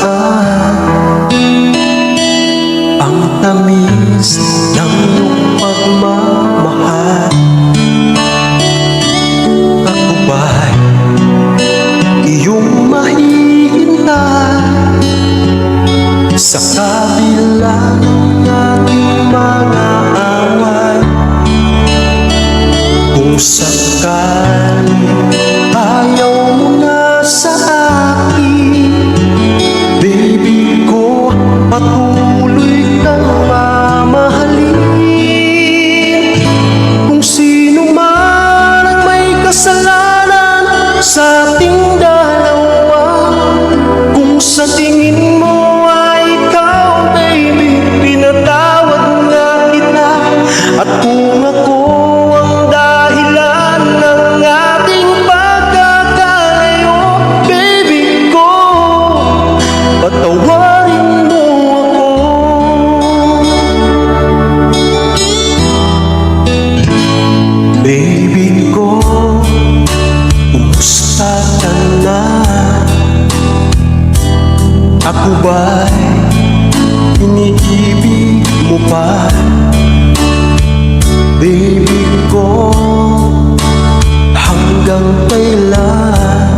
saan ang tamis ng iyong pagmamahal. Ako ba'y iyong mahihintay sa kabila ng ating mga away? Kung sakaling ayaw mo na sa akin, baby ko, patuloy kang mamahalin. Kung sino man ang may kasalanan sa ating dalawa, kung sa tingin mo ay ikaw, baby, pinatawad nga kita. At kung ako ang dahilan ng ating pagkakalayo, baby ko, patawarin mo ako. Baby ko, kumusta ka na? Ako ba'y iniibig mo pa? Baby ko, hanggang kailan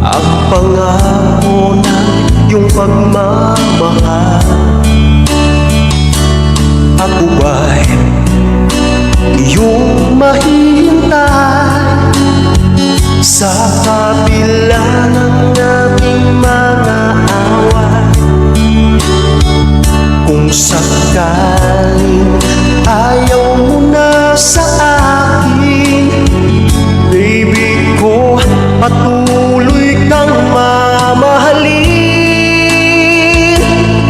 ang pangako ng iyong pagmamahal? Ako ba'y iyong mahihintay sa kabila ng ating mga away? Kung sakaling ayaw mo na sa akin, baby ko, patuloy kang mamahalin.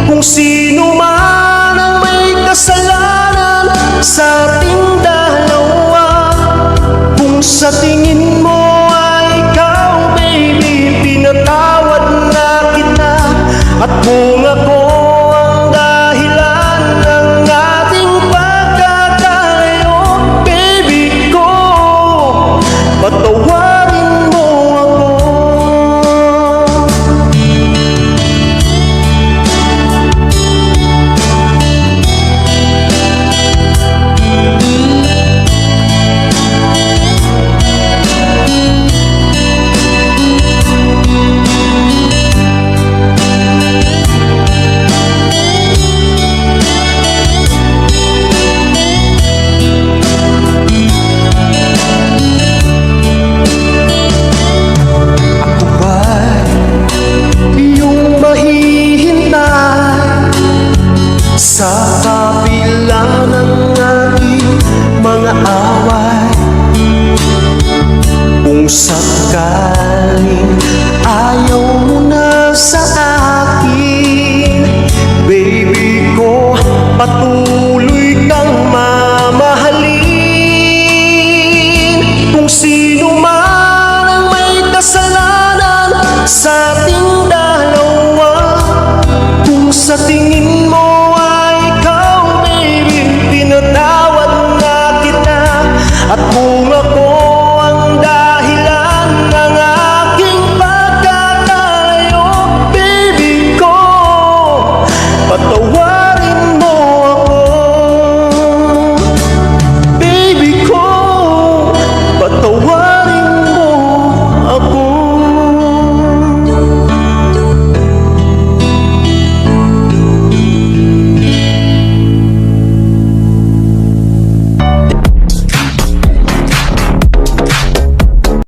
Kung sino man ang may kasalanan sa ating dalawa, kung sa tingin mo ay ikaw, baby, pinatawad na kita. At kung ako